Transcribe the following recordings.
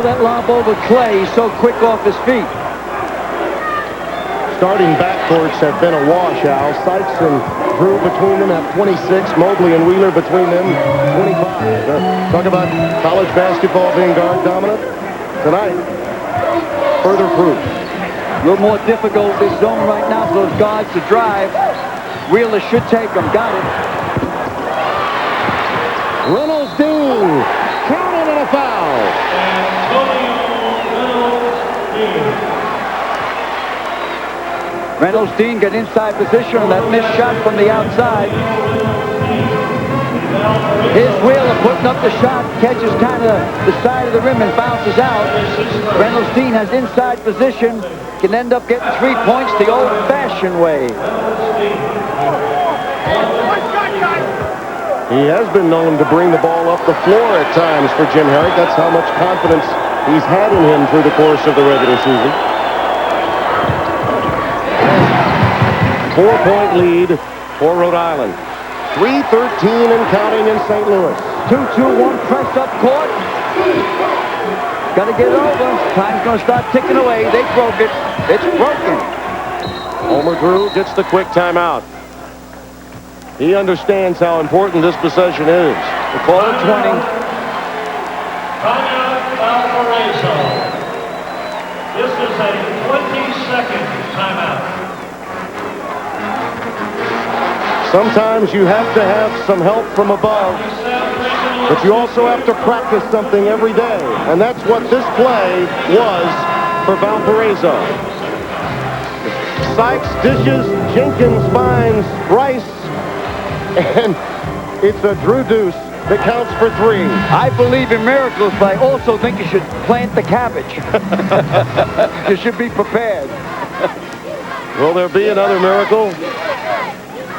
That lob over Clay, he's so quick off his feet. Starting backcourts have been a washout. Sykes and Drew between them have 26. Mobley and Wheeler between them, 25. Talk about college basketball being guard dominant. Tonight, further proof. A little more difficult this zone right now for those guards to drive. Wheeler should take them. Got it. Reynolds Dean. Counted and a foul. Reynolds Dean got inside position on that missed shot from the outside. Here's Wheeler putting up the shot, catches kind of the side of the rim and bounces out. Reynolds Dean has inside position, can end up getting 3 points the old-fashioned way. He has been known to bring the ball up the floor at times for Jim Herrick. That's how much confidence he's had in him through the course of the regular season. 4-point lead for Rhode Island. 3:13 and counting in St. Louis. 2-2-1 press up court. Got to get it over. Time's going to start ticking away. They broke it. It's broken. Homer Drew gets the quick timeout. He understands how important this possession is. The call at 20. Valparaiso. This is a 20-second timeout. Sometimes you have to have some help from above, but you also have to practice something every day. And that's what this play was for Valparaiso. Sykes dishes, Jenkins finds Bryce, and it's a Drew deuce that counts for 3. I believe in miracles, but I also think you should plant the cabbage. You should be prepared. Will there be another miracle?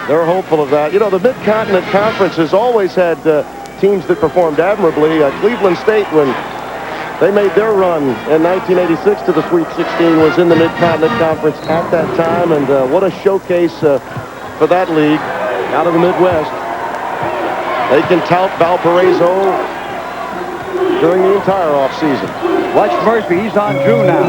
They're hopeful of that. You know, the Mid-Continent Conference has always had teams that performed admirably. Cleveland State, when they made their run in 1986 to the Sweet 16, was in the Mid-Continent Conference at that time. And what a showcase for that league out of the Midwest. They can tout Valparaiso during the entire offseason. Watch Murphy. He's on Drew now.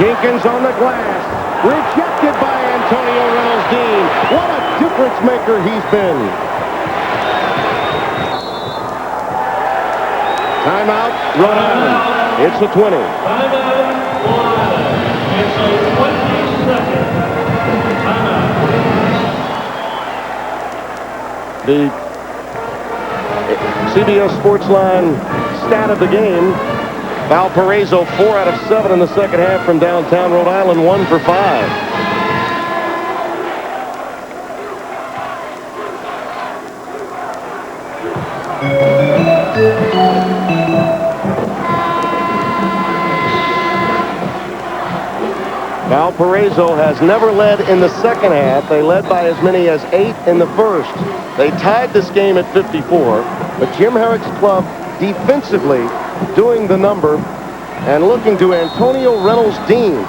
Jenkins on the glass. Rejected by Antonio Reynolds Dean. What a difference maker he's been. Timeout, Rhode Island. It's a 20. Timeout, it's a 20-second timeout. The CBS Sportsline stat of the game. Valparaiso 4 out of 7 in the second half from downtown Rhode Island, 1 for 5. Valparaiso has never led in the second half. They led by as many as 8 in the first. They tied this game at 54, but Jim Herrick's club defensively doing the number and looking to Antonio Reynolds Dean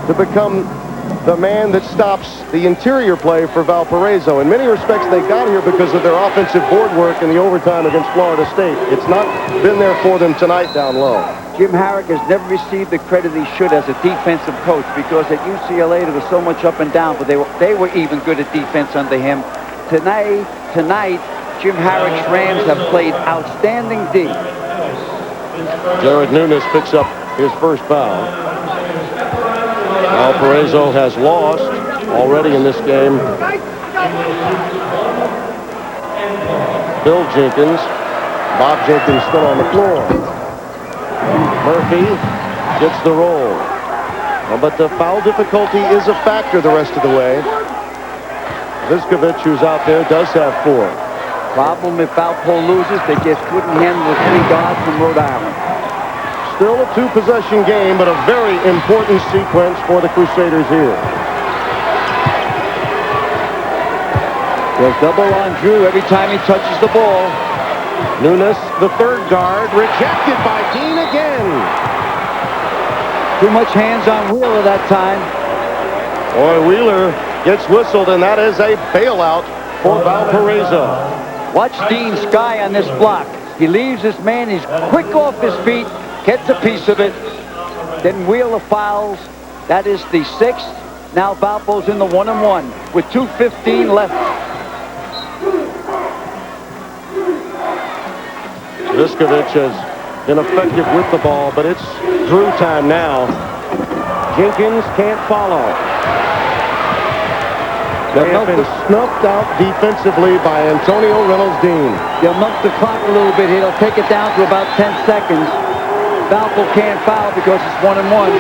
to become the man that stops the interior play for Valparaiso. In many respects, they got here because of their offensive board work in the overtime against Florida State. It's not been there for them tonight down low. Jim Herrick has never received the credit he should as a defensive coach, because at UCLA there was so much up and down, but they were even good at defense under him. Tonight, Jim Herrick's Rams have played outstanding D. Jared Nunes picks up his first foul. Valparaiso has lost already in this game. Bill Jenkins. Bob Jenkins still on the floor. Murphy gets the roll. But the foul difficulty is a factor the rest of the way. Viskovich, who's out there, does have 4. Problem if Valpo loses, they just couldn't handle the 3 guards from Rhode Island. Still a 2-possession game, but a very important sequence for the Crusaders here. They'll double on Drew every time he touches the ball. Nunes, the third guard, rejected by Dean again. Too much hands on Wheeler that time. Boy, Wheeler gets whistled, and that is a bailout for Valparaiso. Watch Dean's sky on this block. He leaves his man. He's quick off his feet, gets a piece of it. Then Wheeler fouls. That is the 6th. Now Valpo's in the 1-1 with 2:15 left. Viskovich has been effective with the ball, but it's Drew time now. Jenkins can't follow. They have been snuffed out defensively by Antonio Reynolds-Dean. They'll milk the clock a little bit here. They'll take it down to about 10 seconds. Valpo can't foul because it's 1-1.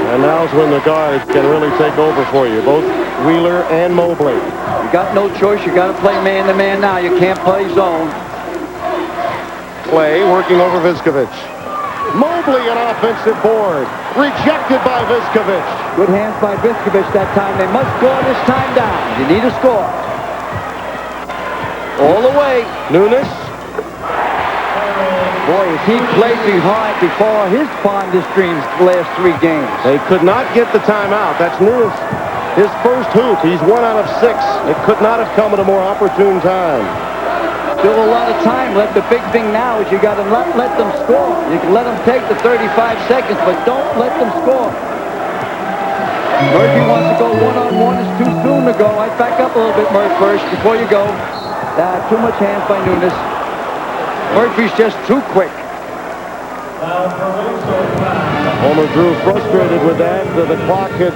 And now's when the guards can really take over for you, both Wheeler and Mobley. You got no choice. You got to play man-to-man now. You can't play zone. Clay working over Viskovich. Mobley an offensive board. Rejected by Viskovich. Good hands by Viskovich that time. They must score this time down. You need a score. All the way. Nunes. Boy, has he played behind before his fondest dreams the last 3 games. They could not get the timeout. That's Nunes. His first hoop. He's 1 out of 6. It could not have come at a more opportune time. Still a lot of time left. The big thing now is you got to let them score. You can let them take the 35 seconds, but don't let them score. Murphy wants to go one-on-one. It's too soon to go. I'd back up a little bit, Murphy, first before you go. Too much hands by Nunes. Murphy's just too quick. Homer Drew frustrated with that. The clock had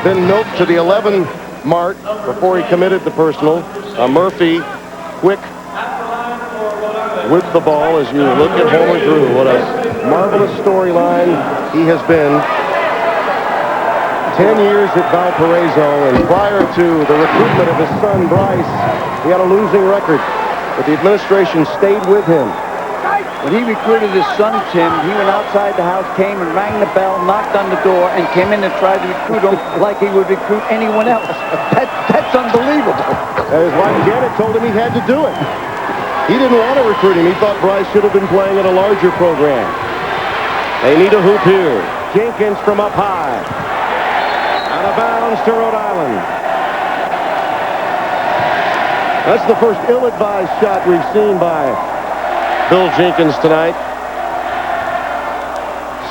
been milked to the 11 mark before he committed the personal. Murphy quick with the ball as you look at Homer Drew. What a marvelous storyline he has been. 10 years at Valparaiso, and prior to the recruitment of his son Bryce, he had a losing record, but the administration stayed with him. When he recruited his son, Tim, he went outside the house, came and rang the bell, knocked on the door, and came in and tried to recruit him like he would recruit anyone else. That's unbelievable. His wife Janet told him he had to do it. He didn't want to recruit him. He thought Bryce should have been playing at a larger program. They need a hoop here. Jenkins from up high. Out of bounds to Rhode Island. That's the first ill-advised shot we've seen by Bill Jenkins tonight.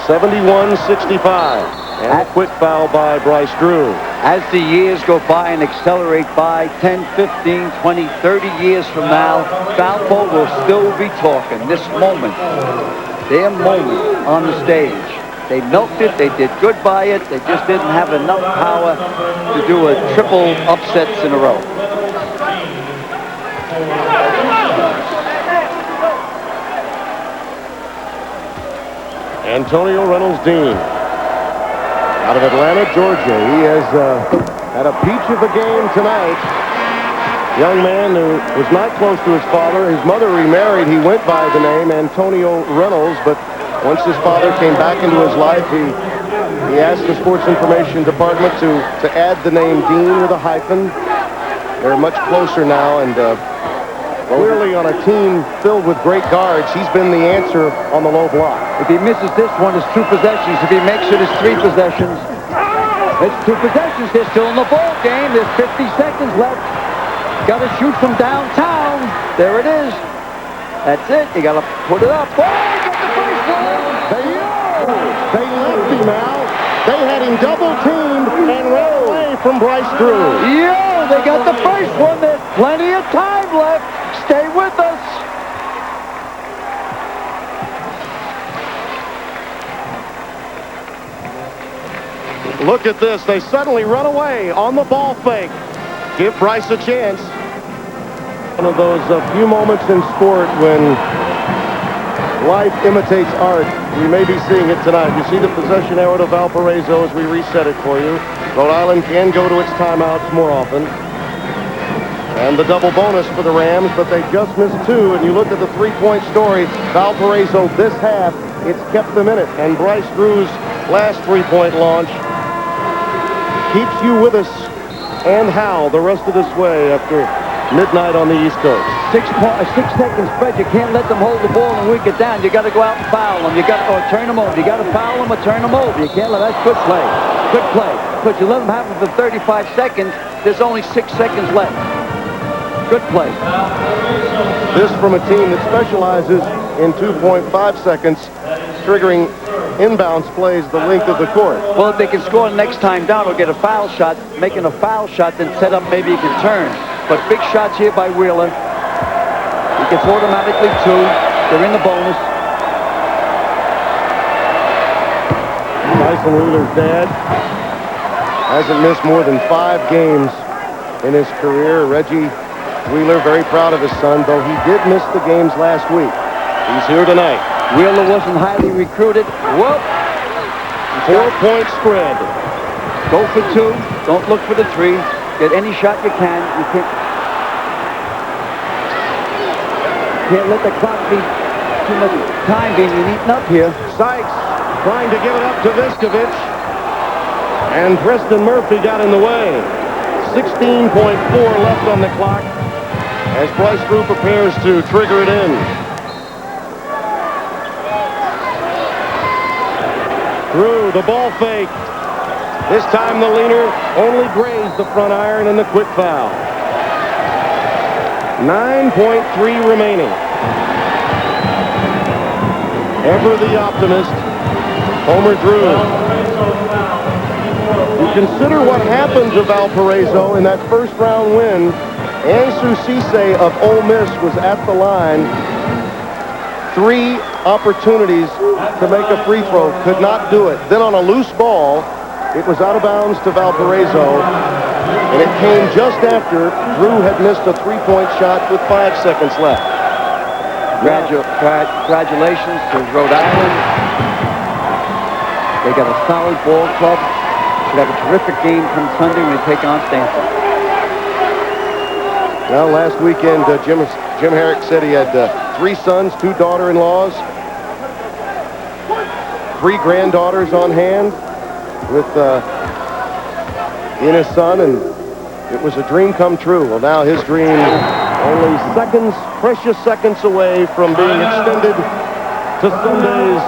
71-65. And a quick foul by Bryce Drew. As the years go by and accelerate by 10, 15, 20, 30 years from now, Valpo will still be talking. This moment, their moment on the stage. They milked it. They did good by it. They just didn't have enough power to do a triple upsets in a row. Antonio Reynolds-Dean out of Atlanta, Georgia. He has had a peach of a game tonight. Young man who was not close to his father. His mother remarried. He went by the name Antonio Reynolds, but once his father came back into his life, he asked the Sports Information Department to add the name Dean with a hyphen. They're much closer now, and clearly on a team filled with great guards, he's been the answer on the low block. If he misses this one, it's 2 possessions. If he makes it, it's 3 possessions. It's 2 possessions. They're still in the ball game. There's 50 seconds left. Got to shoot from downtown. There it is. That's it. You got to put it up. Oh, got the first one. They left him out. They had him double teamed and ran away from Bryce Drew. Yo, they got the first one. There's plenty of time left. Stay with us. Look at this. They suddenly run away on the ball fake. Give Bryce a chance. One of those few moments in sport when life imitates art. We may be seeing it tonight. You see the possession arrow to Valparaiso as we reset it for you. Rhode Island can go to its timeouts more often. And the double bonus for the Rams, but they just missed 2. And you look at the three-point story, Valparaiso this half, it's kept them in it. And Bryce Drew's last three-point launch keeps you with us and how the rest of this way after midnight on the East Coast. 6-second spread. You can't let them hold the ball and weak it down. You got to go out and foul them. You got to, or turn them over. You got to foul them or turn them over. You can't let that's good play. Good play. But you let them have it for 35 seconds. There's only 6 seconds left. Good play. This from a team that specializes in 2.5 seconds, triggering inbounds plays the length of the court. Well, if they can score next time down or get a foul shot, making a foul shot, then set up maybe he can turn. But big shots here by Wheeler. He gets automatically 2. They're in the bonus. Tyson Wheeler's dad hasn't missed more than 5 games in his career. Reggie Wheeler very proud of his son, though he did miss the games last week. He's here tonight. Wheeler wasn't highly recruited. Whoop! 4-point spread. Go for 2. Don't look for the 3. Get any shot you can. You can't let the clock be too much time being eaten up here. Sykes trying to give it up to Viskovich. And Preston Murphy got in the way. 16.4 left on the clock as Bryce Drew prepares to trigger it in. Drew, the ball fake. This time the leaner only grazed the front iron and the quick foul. 9.3 remaining. Ever the optimist, Homer Drew. You consider what happened to Valparaiso in that first round win. Ansu Cisse of Ole Miss was at the line. 3 opportunities to make a free throw, could not do it. Then on a loose ball, it was out of bounds to Valparaiso, and it came just after Drew had missed a 3-point shot with 5 seconds left. Congratulations to Rhode Island. They got a solid ball club. Should have a terrific game come Sunday when they take on Stanford. Well, last weekend, Jim Herrick said he had 3 sons, 2 daughter-in-laws, 3 granddaughters on hand with his son, and it was a dream come true. Well, now his dream only seconds, precious seconds away from being extended to Sunday's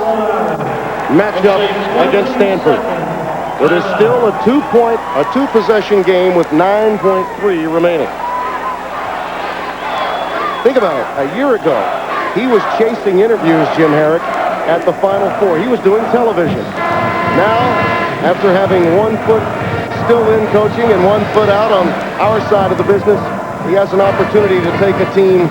matchup against Stanford. It is still a 2-possession game with 9.3 remaining. Think about it. A year ago, he was chasing interviews, Jim Herrick, at the Final Four. He was doing television. Now, after having 1 foot still in coaching and 1 foot out on our side of the business, he has an opportunity to take a team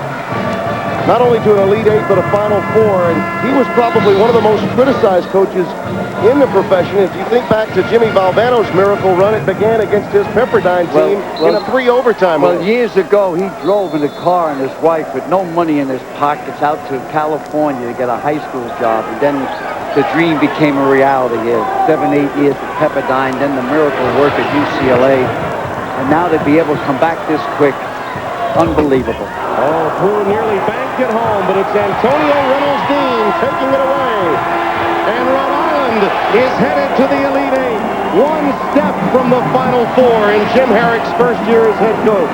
not only to an Elite 8, but a Final Four. And he was probably one of the most criticized coaches in the profession. If you think back to Jimmy Valvano's miracle run, it began against his Pepperdine team in a 3-overtime Well, run. years ago, he drove in a car and his wife with no money in his pockets out to California to get a high school job. And then the dream became a reality. He had 7, 8 years at Pepperdine, then the miracle work at UCLA. And now to be able to come back this quick, unbelievable. Oh, Drew nearly banked it home, but it's Antonio Reynolds-Dean taking it away. And Rhode Island is headed to the Elite 8. 1 step from the Final Four in Jim Herrick's first year as head coach.